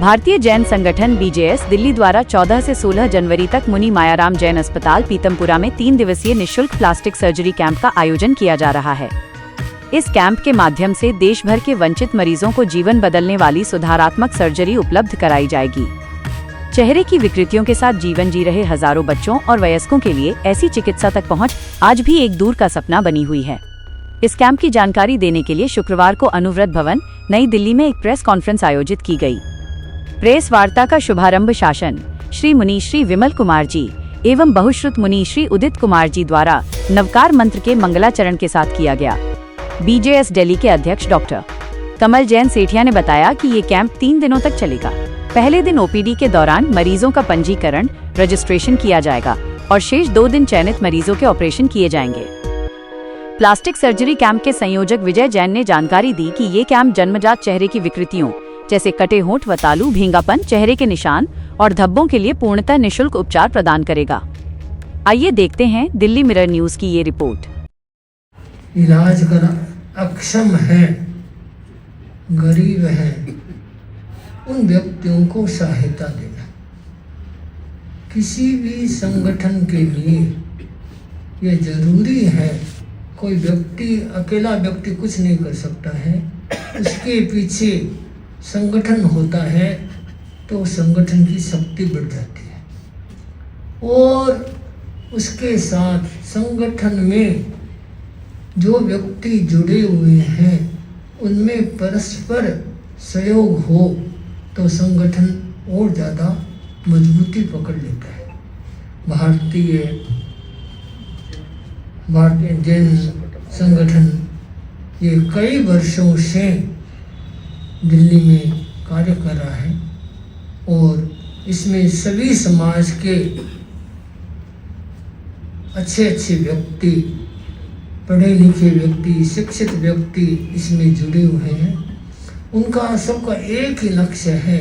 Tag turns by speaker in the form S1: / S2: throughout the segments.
S1: भारतीय जैन संगठन बीजेएस दिल्ली द्वारा 14 से 16 जनवरी तक मुनि मायाराम जैन अस्पताल पीतमपुरा में 3 दिवसीय निःशुल्क प्लास्टिक सर्जरी कैंप का आयोजन किया जा रहा है। इस कैंप के माध्यम से देश भर के वंचित मरीजों को जीवन बदलने वाली सुधारात्मक सर्जरी उपलब्ध कराई जाएगी। चेहरे की विकृतियों के साथ जीवन जी रहे हजारों बच्चों और वयस्कों के लिए ऐसी चिकित्सा तक पहुंच आज भी एक दूर का सपना बनी हुई है। इस कैंप की जानकारी देने के लिए शुक्रवार को अनुव्रत भवन नई दिल्ली में एक प्रेस कॉन्फ्रेंस आयोजित की गई। प्रेस वार्ता का शुभारंभ शासन श्री मुनि श्री विमल कुमार जी एवं बहुश्रुत मुनि श्री उदित कुमार जी द्वारा नवकार मंत्र के मंगलाचरण के साथ किया गया। बीजेएस दिल्ली के अध्यक्ष डॉक्टर कमल जैन सेठिया ने बताया कि ये कैंप 3 दिनों तक चलेगा। पहले दिन ओपीडी के दौरान मरीजों का पंजीकरण रजिस्ट्रेशन किया जाएगा और शेष 2 दिन चयनित मरीजों के ऑपरेशन किए जाएंगे। प्लास्टिक सर्जरी कैंप के संयोजक विजय जैन ने जानकारी दी कि ये कैंप जन्मजात चेहरे की विकृतियों जैसे कटे होंठ व तालू, भींगापन, चेहरे के निशान और धब्बों के लिए पूर्णतः निःशुल्क उपचार प्रदान करेगा। आइए देखते हैं दिल्ली मिरर न्यूज की ये रिपोर्ट।
S2: इलाज कर अक्षम है, गरीब है, उन व्यक्तियों को सहायता देना किसी भी संगठन के लिए ये जरूरी है। कोई व्यक्ति, अकेला व्यक्ति कुछ नहीं कर सकता है, उसके पीछे संगठन होता है तो संगठन की शक्ति बढ़ जाती है और उसके साथ संगठन में जो व्यक्ति जुड़े हुए हैं उनमें परस्पर सहयोग हो तो संगठन और ज़्यादा मजबूती पकड़ लेता है। भारतीय जैन संगठन ये कई वर्षों से दिल्ली में कार्य कर रहा है और इसमें सभी समाज के अच्छे व्यक्ति, पढ़े लिखे व्यक्ति, शिक्षित व्यक्ति इसमें जुड़े हुए हैं। उनका सबका एक ही लक्ष्य है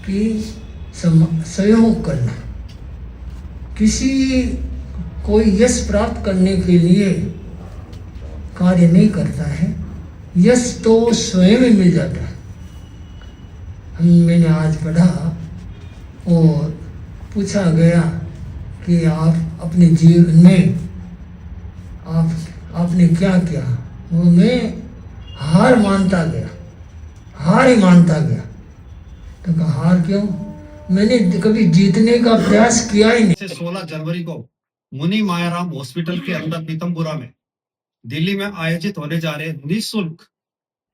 S2: कि सहयोग करना। किसी कोई यश प्राप्त करने के लिए कार्य नहीं करता है, यश तो स्वयं ही मिल जाता है। मैंने आज पढ़ा और पूछा गया कि आप अपने जीवन में आपने क्या किया, वो मैं हार ही मानता गया। तो कहा हार क्यों, मैंने कभी जीतने का प्रयास किया ही नहीं।
S3: 16 जनवरी को मुनि मायाराम हॉस्पिटल के अंदर पीतमपुरा में दिल्ली में आयोजित होने जा रहे निःशुल्क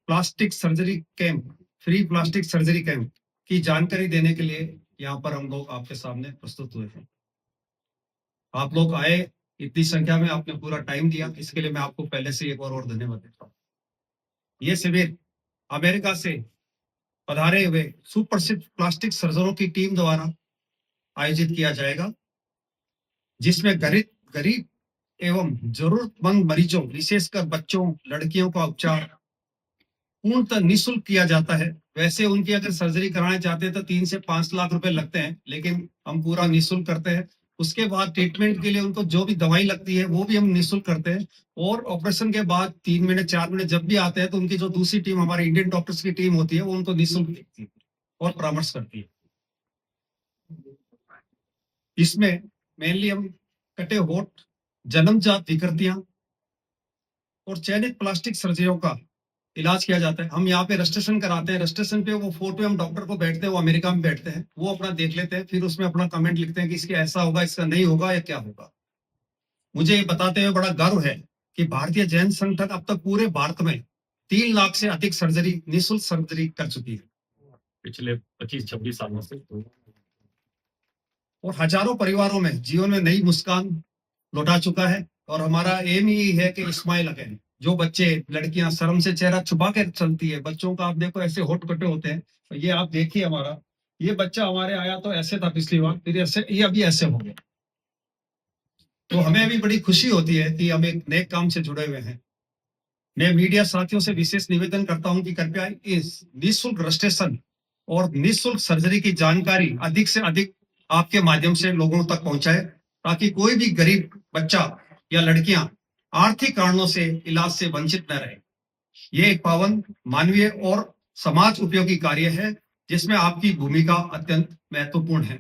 S3: plastic surgery camp, free plastic surgery camp की जानकारी देने के लिए यहाँ पर हम लोग आपके सामने प्रस्तुत हुए हैं। आप लोग आए इतनी संख्या में, आपने पूरा टाइम दिया, इसके लिए मैं आपको पहले से एक बार और धन्यवाद देता हूँ। ये शिविर अमेरिका से पधारे हुए सुप्रसिद्ध प्लास्टिक सर्जनों की टीम द्वारा आयोजित किया जाएगा, जिसमें गरीब एवं जरूरतमंद मरीजों, विशेषकर बच्चों, लड़कियों का उपचार पूर्णतः निःशुल्क किया जाता है। वैसे उनकी अगर सर्जरी कराना चाहते हैं तो 3 से 5 लाख रुपए लगते हैं, लेकिन हम पूरा निःशुल्क करते हैं। उसके बाद ट्रीटमेंट के लिए उनको जो भी दवाई लगती है वो भी हम निःशुल्क करते हैं और ऑपरेशन के बाद 3 महीने 4 महीने जब भी आते हैं तो उनकी जो दूसरी टीम, हमारी इंडियन डॉक्टर्स की टीम होती है, वो उनको निःशुल्क देखती है और परामर्श करती है। इसमें मेनली हम कटे होंठ, जन्मजात विकृतियां और चयनित प्लास्टिक सर्जरियों का इलाज किया जाता है। हम यहाँ पे रजिस्ट्रेशन कराते हैं, रजिस्ट्रेशन पे वो 4 पे हम डॉक्टर को बैठते हैं, वो अमेरिका में बैठते हैं, वो अपना देख लेते हैं, फिर उसमें अपना कमेंट लिखते हैं कि इसके ऐसा होगा, इसका नहीं होगा या क्या होगा। मुझे ये बताते हुए बड़ा गर्व है कि भारतीय जैन संगठन अब तक पूरे भारत में 3 लाख से अधिक सर्जरी, निःशुल्क सर्जरी कर चुकी है पिछले 25-26 सालों से, और हजारों परिवारों में जीवन में नई मुस्कान लौटा चुका है। और हमारा एम ही है कि स्माइल अगेन। जो बच्चे, लड़कियां शर्म से चेहरा छुपा के चलती है, बच्चों का आप देखो ऐसे होठ कटे होते हैं, तो ये आप देखिए, हमारा ये बच्चा हमारे आया तो ऐसे था पिछली बार, फिर ऐसे, ये अभी ऐसे हो गया। तो हमें भी बड़ी खुशी होती है कि हम एक नए काम से जुड़े हुए हैं। मैं मीडिया साथियों से विशेष निवेदन करता हूं कि कृपया इस निःशुल्क रजिस्ट्रेशन और निःशुल्क सर्जरी की जानकारी अधिक से अधिक आपके माध्यम से लोगों तक पहुंचाए, ताकि कोई भी गरीब बच्चा या लड़कियां आर्थिक कारणों से इलाज से वंचित न रहे। ये एक पावन, मानवीय और समाज उपयोगी कार्य है जिसमें आपकी भूमिका अत्यंत महत्वपूर्ण है।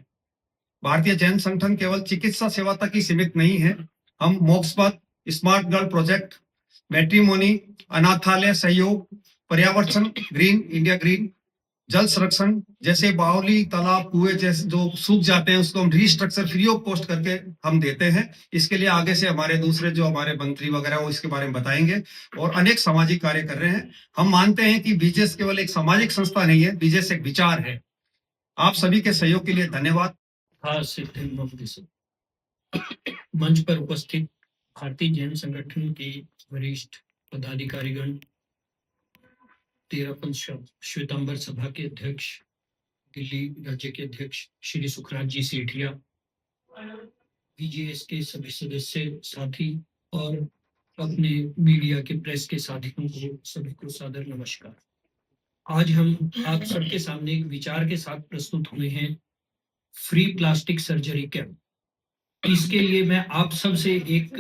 S3: भारतीय जैन संगठन केवल चिकित्सा सेवा तक ही सीमित नहीं है। हम मोक्ष पथ, स्मार्ट गर्ल प्रोजेक्ट, मैट्रिमोनी, अनाथालय सहयोग, पर्यावरण, ग्रीन इंडिया ग्रीन, जल संरक्षण जैसे बावली, तालाब, कुएं जैसे जो सूख जाते हैं उसको हम रिस्ट्रक्चर फ्री ऑफ कॉस्ट करके हम देते हैं। इसके लिए आगे से हमारे दूसरे जो हमारे मंत्री वगैरह वो इसके बारे में बताएंगे और अनेक सामाजिक कार्य कर रहे हैं। हम मानते हैं कि बीजेएस केवल एक सामाजिक संस्था नहीं है, बीजेएस एक विचार है। आप सभी के सहयोग के लिए धन्यवाद।
S4: मंच पर उपस्थित भारतीय जैन संगठन के वरिष्ठ पदाधिकारीगण, 13 श्वेतांबर सभा के अध्यक्ष, दिल्ली राज्य के अध्यक्ष श्री सुखराज जी सेठिया, बीजेएस के सभी सदस्य साथी और अपने मीडिया के प्रेस के साथियों को सभी को सादर नमस्कार। आज हम आप सबके सामने एक विचार के साथ प्रस्तुत हुए हैं, फ्री प्लास्टिक सर्जरी कैंप। इसके लिए मैं आप सब से एक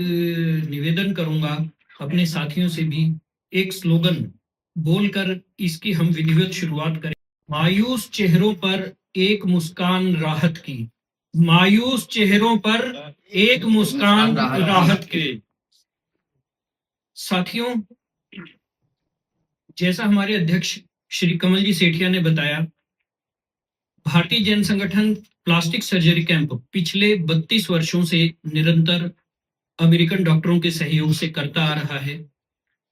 S4: निवेदन करूंगा, अपने साथियों से भी एक स्लोगन बोलकर इसकी हम विधिवत शुरुआत करें। मायूस चेहरों पर एक मुस्कान राहत की, मायूस चेहरों पर एक मुस्कान राहत की। साथियों, जैसा हमारे अध्यक्ष श्री कमल जी सेठिया ने बताया, भारतीय जैन संगठन प्लास्टिक सर्जरी कैंप पिछले 32 वर्षों से निरंतर अमेरिकन डॉक्टरों के सहयोग से करता आ रहा है।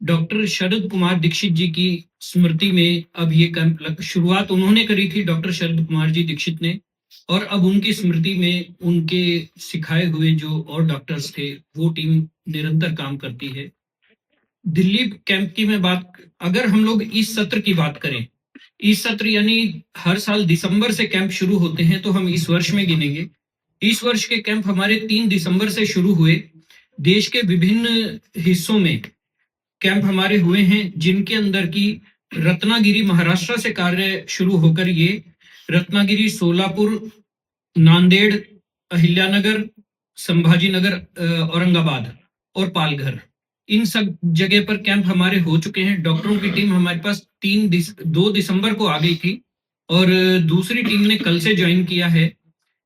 S4: डॉक्टर शरद कुमार दीक्षित जी की स्मृति में अब ये कैंप शुरुआत उन्होंने करी थी, डॉक्टर शरद कुमार जी दीक्षित ने, और अब उनकी स्मृति में उनके सिखाए हुए जो और डॉक्टर्स थे वो टीम निरंतर काम करती है। दिल्ली कैंप की मैं बात, अगर हम लोग इस सत्र की बात करें, इस सत्र यानी हर साल दिसंबर से कैंप शुरू होते हैं, तो हम इस वर्ष में गिनेंगे। इस वर्ष के कैंप हमारे 3 दिसंबर से शुरू हुए। देश के विभिन्न हिस्सों में कैंप हमारे हुए हैं, जिनके अंदर की रत्नागिरी महाराष्ट्र से कार्य शुरू होकर ये रत्नागिरी, सोलापुर, नांदेड़, अहिल्यानगर, संभाजीनगर, औरंगाबाद और पालघर, इन सब जगह पर कैंप हमारे हो चुके हैं। डॉक्टरों की टीम हमारे पास 2 दिसंबर को आ गई थी और दूसरी टीम ने कल से ज्वाइन किया है।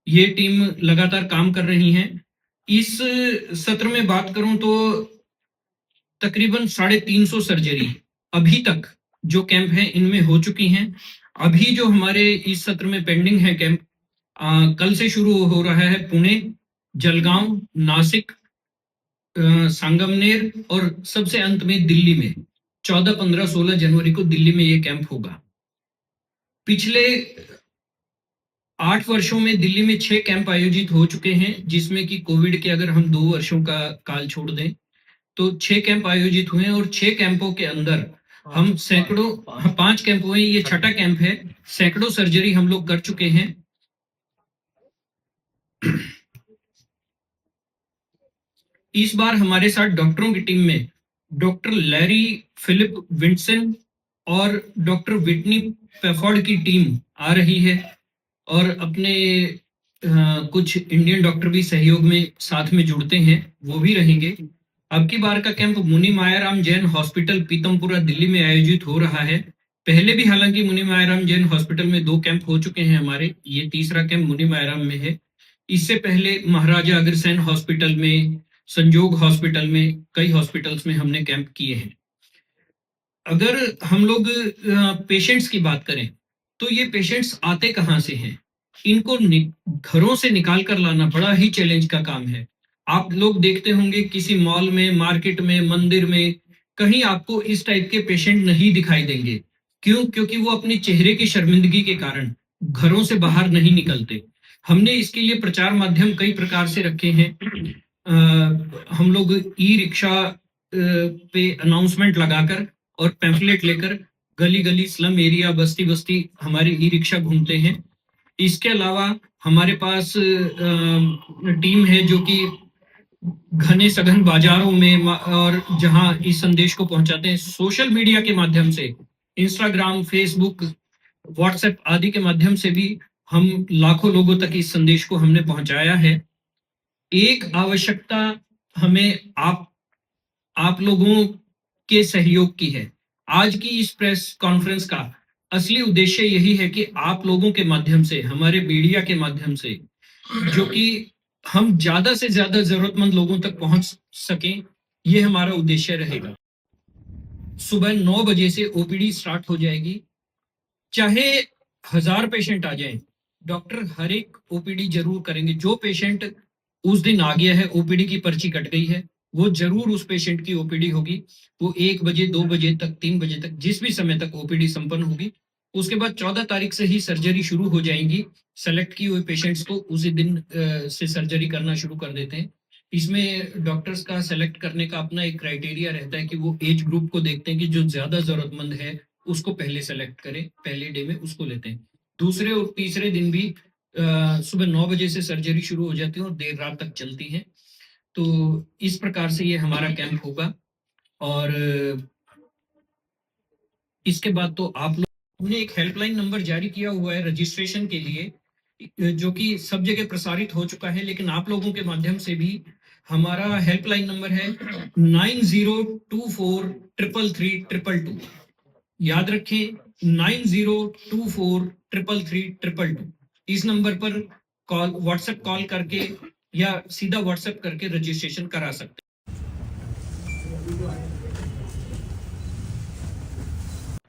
S4: ये टीम लगातार काम कर रही है। इस सत्र में बात करूं तो तकरीबन 350 सर्जरी अभी तक जो कैंप हैं इनमें हो चुकी हैं। अभी जो हमारे इस सत्र में पेंडिंग है कैंप, कल से शुरू हो रहा है पुणे, जलगांव, नासिक, संगमनेर और सबसे अंत में दिल्ली में 14, 15, 16 जनवरी को दिल्ली में ये कैंप होगा। पिछले 8 वर्षों में दिल्ली में 6 कैंप आयोजित हो चुके हैं, जिसमें कि कोविड के अगर हम 2 वर्षों का काल छोड़ दें तो 6 कैंप आयोजित हुए हैं और 6 कैंपों के अंदर हम सैकड़ों, 5 कैंप हुए, ये 6ठा कैंप है, सैकड़ों सर्जरी हम लोग कर चुके हैं। इस बार हमारे साथ डॉक्टरों की टीम में डॉक्टर लैरी फिलिप विंटसन और डॉक्टर विटनी पेफोर्ड की टीम आ रही है और अपने कुछ इंडियन डॉक्टर भी सहयोग में साथ में जुड़ते हैं, वो भी रहेंगे। अब की बार का कैंप मुनि मायाराम जैन हॉस्पिटल पीतमपुरा दिल्ली में आयोजित हो रहा है। पहले भी हालांकि मुनि मायाराम जैन हॉस्पिटल में 2 कैंप हो चुके हैं हमारे, ये तीसरा कैंप मुनि मायाराम में है। इससे पहले महाराजा अग्रसेन हॉस्पिटल में, संजोग हॉस्पिटल में, कई हॉस्पिटल्स में हमने कैंप किए हैं। अगर हम लोग पेशेंट्स की बात करें तो ये पेशेंट्स आते कहाँ से हैं? इनको घरों से निकाल कर लाना बड़ा ही चैलेंज का काम है। आप लोग देखते होंगे किसी मॉल में, मार्केट में, मंदिर में, कहीं आपको इस टाइप के पेशेंट नहीं दिखाई देंगे। क्यों? क्योंकि वो अपने चेहरे की शर्मिंदगी के कारण घरों से बाहर नहीं निकलते। हमने इसके लिए प्रचार माध्यम कई प्रकार से रखे हैं। हम लोग ई रिक्शा पे अनाउंसमेंट लगाकर और पैम्फलेट लेकर गली गली, स्लम एरिया, बस्ती बस्ती हमारे ई रिक्शा घूमते हैं। इसके अलावा हमारे पास टीम है जो कि घने सघन बाजारों में और जहां इस संदेश को पहुंचाते हैं सोशल मीडिया के माध्यम से, इंस्टाग्राम, फेसबुक, व्हाट्सएप आदि के माध्यम से भी हम लाखों लोगों तक इस संदेश को हमने पहुंचाया है। एक आवश्यकता हमें आप लोगों के सहयोग की है। आज की इस प्रेस कॉन्फ्रेंस का असली उद्देश्य यही है कि आप लोगों के माध्यम से, हमारे मीडिया के माध्यम से, जो कि हम ज्यादा से ज्यादा जरूरतमंद लोगों तक पहुंच सकें, ये हमारा उद्देश्य रहेगा। सुबह 9 बजे से ओपीडी स्टार्ट हो जाएगी। चाहे 1000 पेशेंट आ जाएं, डॉक्टर हर एक ओपीडी जरूर करेंगे। जो पेशेंट उस दिन आ गया है, ओपीडी की पर्ची कट गई है, वो जरूर उस पेशेंट की ओपीडी होगी। वो 1 बजे, 2 बजे तक, 3 बजे तक, जिस भी समय तक ओपीडी संपन्न होगी। उसके बाद 14 तारीख से ही सर्जरी शुरू हो जाएंगी। सेलेक्ट किए हुए पेशेंट्स को उसी दिन से सर्जरी करना शुरू कर देते हैं। इसमें डॉक्टर्स का सेलेक्ट करने का अपना एक क्राइटेरिया रहता है कि वो एज ग्रुप को देखते हैं कि जो ज्यादा जरूरतमंद है उसको पहले सेलेक्ट करें, पहले डे में उसको लेते हैं। दूसरे और तीसरे दिन भी सुबह 9 बजे से सर्जरी शुरू हो जाती है और देर रात तक चलती है। तो इस प्रकार से ये हमारा कैंप होगा। और इसके बाद तो आप लोग ने एक हेल्पलाइन नंबर जारी किया हुआ है रजिस्ट्रेशन के लिए, जो कि सब जगह प्रसारित हो चुका है, लेकिन आप लोगों के माध्यम से भी हमारा हेल्पलाइन नंबर है 9024333222। याद रखें, 9024333222। इस नंबर पर कॉल, व्हाट्सएप कॉल करके या सीधा व्हाट्सएप करके रजिस्ट्रेशन करा सकते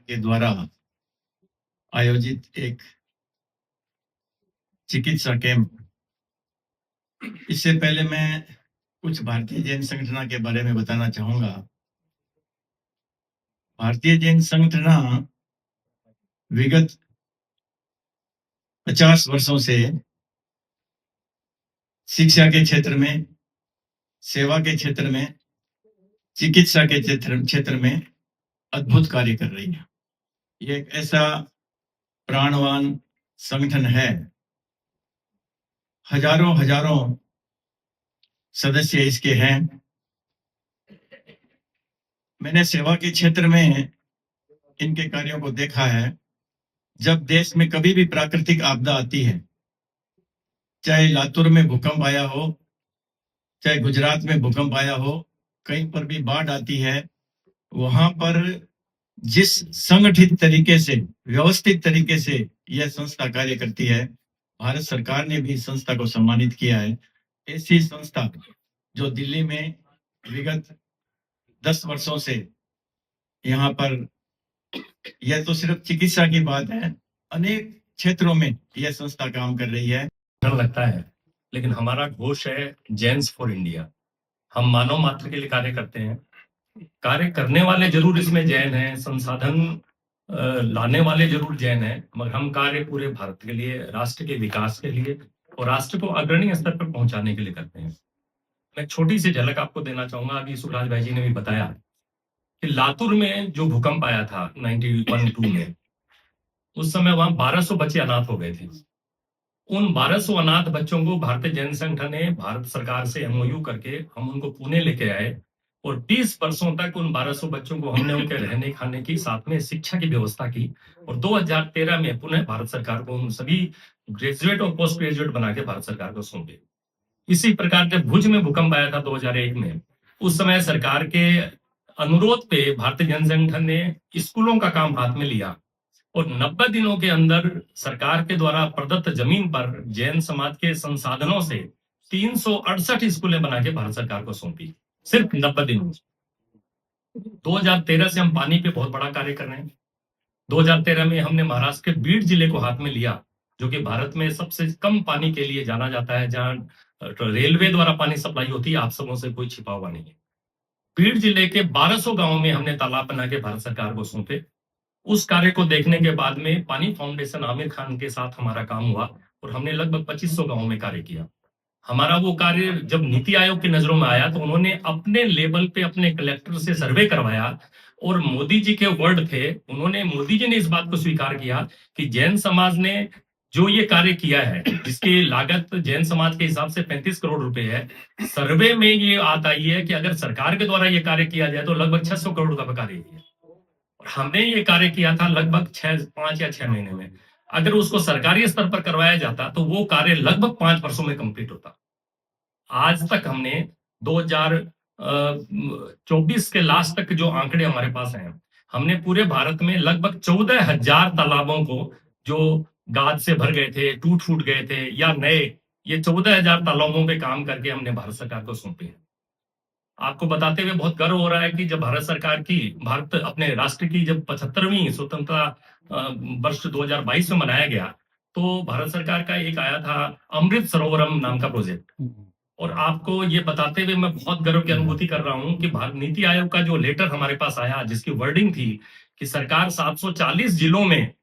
S5: के द्वारा आयोजित एक चिकित्सा कैंप। इससे पहले मैं कुछ भारतीय जैन संगठना के बारे में बताना चाहूंगा। भारतीय जैन संगठना विगत 50 वर्षों से शिक्षा के क्षेत्र में, सेवा के क्षेत्र में, चिकित्सा के क्षेत्र में अद्भुत कार्य कर रही है। ये एक ऐसा प्राणवान संगठन है। हजारों सदस्य इसके हैं। मैंने सेवा के क्षेत्र में इनके कार्यों को देखा है। जब देश में कभी भी प्राकृतिक आपदा आती है, चाहे लातूर में भूकंप आया हो, चाहे गुजरात में भूकंप आया हो, कहीं पर भी बाढ़ आती है, वहां पर जिस संगठित तरीके से, व्यवस्थित तरीके से यह संस्था कार्य करती है, भारत सरकार ने भी इस संस्था को सम्मानित किया है। ऐसी संस्था जो दिल्ली में विगत 10 वर्षों से यहाँ पर, यह तो सिर्फ चिकित्सा की बात है, अनेक क्षेत्रों में यह संस्था काम कर रही है।
S6: लगता है, लेकिन हमारा घोष है जैन्स फॉर इंडिया। हम मानव मात्र के लिए कार्य करते हैं। कार्य करने वाले जरूर इसमें जैन हैं, संसाधन लाने वाले जरूर जैन हैं, मगर हम कार्य पूरे भारत के लिए, राष्ट्र के विकास के लिए और राष्ट्र को अग्रणी स्तर पर पहुंचाने के लिए करते हैं। मैं छोटी सी झलक आपको देना चाहूंगा। अभी सुखराज भाई जी ने भी बताया कि लातूर में जो भूकंप आया था 1912 में, उस समय वहां 1200 बच्चे अनाथ हो गए थे। उन 1200 अनाथ बच्चों को भारतीय जैन संगठन ने भारत सरकार से एमओयू करके हम उनको पुणे लेके आए और 20 वर्षों तक उन 1200 बच्चों को हमने उनके रहने खाने की, साथ में शिक्षा की व्यवस्था की। और 2013 में पुनः भारत सरकार को उन सभी ग्रेजुएट और पोस्ट ग्रेजुएट बना के भारत सरकार को सौंपे। इसी प्रकार जब भुज में भूकंप आया था 2001 में, उस समय सरकार के अनुरोध पे भारतीय जैन संगठन ने स्कूलों का काम हाथ में लिया और 90 दिनों के अंदर सरकार के द्वारा प्रदत्त जमीन पर जैन समाज के संसाधनों से 368 स्कूलें बना के भारत सरकार को सौंपी, सिर्फ 90 दिनों। 2013 से हम पानी पे बहुत बड़ा कार्य कर रहे हैं। 2013 में हमने महाराष्ट्र के बीड जिले को हाथ में लिया, जो कि भारत में सबसे कम पानी के लिए जाना जाता है, जहां रेलवे द्वारा पानी सप्लाई होती है। आप सबों से कोई छिपा हुआ नहीं है। बीड जिले के 1200 गांवों में हमने तालाब बना के भारत सरकार को सौंपे। उस कार्य को देखने के बाद में पानी फाउंडेशन आमिर खान के साथ हमारा काम हुआ और हमने लगभग 2500 गांवों में कार्य किया। हमारा वो कार्य जब नीति आयोग की नजरों में आया तो उन्होंने अपने लेवल पे अपने कलेक्टर से सर्वे करवाया और मोदी जी के वर्ड थे, मोदी जी ने इस बात को स्वीकार किया कि जैन समाज ने जो ये कार्य किया है, जिसकी लागत जैन समाज के हिसाब से 35 करोड़ रुपए है, सर्वे में ये बात आई है कि अगर सरकार के द्वारा ये कार्य किया जाए तो लगभग 600 करोड़ का कार्य है। और हमने ये कार्य किया था लगभग 5 या 6 महीने में। अगर उसको सरकारी स्तर पर करवाया जाता तो वो कार्य लगभग 5 वर्षों में कंप्लीट होता। आज तक हमने 2024 के लास्ट तक जो आंकड़े हमारे पास हैं, हमने पूरे भारत में लगभग 14,000 तालाबों को जो गाद से भर गए थे, टूट फूट गए थे या नए, ये 14,000 तालाबों पे काम करके हमने भारत सरकार को सौंपे हैं। आपको बताते हुए बहुत गर्व हो रहा है कि जब भारत अपने राष्ट्र की जब 75वीं स्वतंत्रता वर्ष 2022 में मनाया गया, तो भारत सरकार का एक आया था अमृत सरोवरम नाम का प्रोजेक्ट। और आपको ये बताते हुए मैं बहुत गर्व की अनुभूति कर रहा हूं कि भारत नीति आयोग का जो लेटर हमारे पास आया, जिसकी वर्डिंग थी कि सरकार 740 जिलों में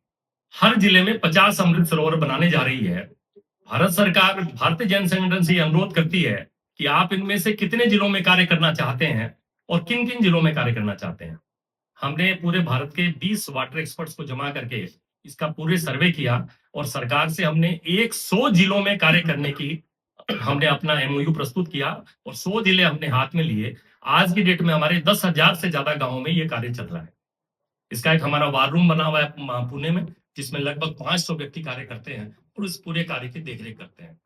S6: हर जिले में 50 अमृत सरोवर बनाने जा रही है। भारत सरकार भारतीय जैन संगठन से अनुरोध करती है कि आप इनमें से कितने जिलों में कार्य करना चाहते हैं और किन किन जिलों में कार्य करना चाहते हैं। हमने पूरे भारत के 20 वाटर एक्सपर्ट्स को जमा करके इसका पूरे सर्वे किया और सरकार से हमने 100 जिलों में कार्य करने की हमने अपना एमओयू प्रस्तुत किया और 100 जिले हमने हाथ में लिए। आज की डेट में हमारे 10,000 से ज्यादा गांवों में ये कार्य चल रहा है। इसका एक हमारा वार रूम बना हुआ है पुणे में, जिसमें लगभग 500 व्यक्ति कार्य करते हैं और इस पूरे कार्य की देखरेख करते हैं।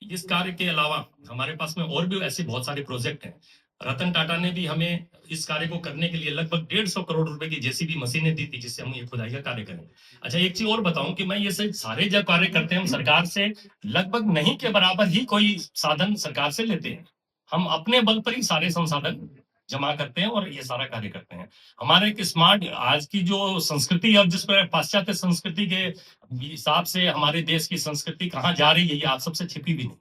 S6: इस कार्य के अलावा हमारे पास में और भी ऐसे बहुत सारे प्रोजेक्ट हैं। रतन टाटा ने भी हमें इस कार्य को करने के लिए लगभग 150 करोड़ रुपए की जेसीबी मशीनें दी थी, जिससे हम ये खुदाई का कार्य करें। अच्छा, एक चीज और बताऊं कि मैं ये सारे जो कार्य करते हैं हम सरकार से लगभग नहीं के बराबर ही कोई साधन सरकार से लेते हैं। हम अपने बल पर ही सारे संसाधन जमा करते हैं और ये सारा कार्य करते हैं। हमारे एक स्मार्ट आज की जो संस्कृति है, जिस पर पाश्चात्य संस्कृति के हिसाब से हमारे देश की संस्कृति कहाँ जा रही है, ये आप सबसे छिपी भी नहीं।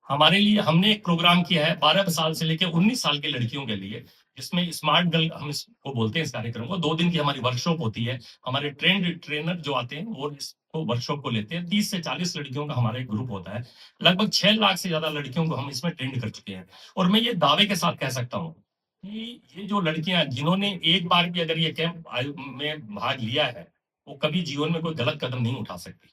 S6: हमारे लिए हमने एक प्रोग्राम किया है 12 साल से लेकर 19 साल के लड़कियों के लिए, जिसमें स्मार्ट गर्ल हम इसको बोलते हैं। इस कार्यक्रम को 2 दिन की हमारी वर्कशॉप होती है। हमारे ट्रेनर जो आते हैं वो इसको वर्कशॉप को लेते हैं। 30 से 40 लड़कियों का हमारा एक ग्रुप होता है। लगभग 6 लाख से ज्यादा लड़कियों को हम इसमें ट्रेंड कर चुके हैं। और मैं ये दावे के साथ कह सकता हूँ कि ये जो लड़कियां जिन्होंने एक बार भी अगर ये कैंप में भाग लिया है, वो कभी जीवन में कोई गलत कदम नहीं उठा सकती।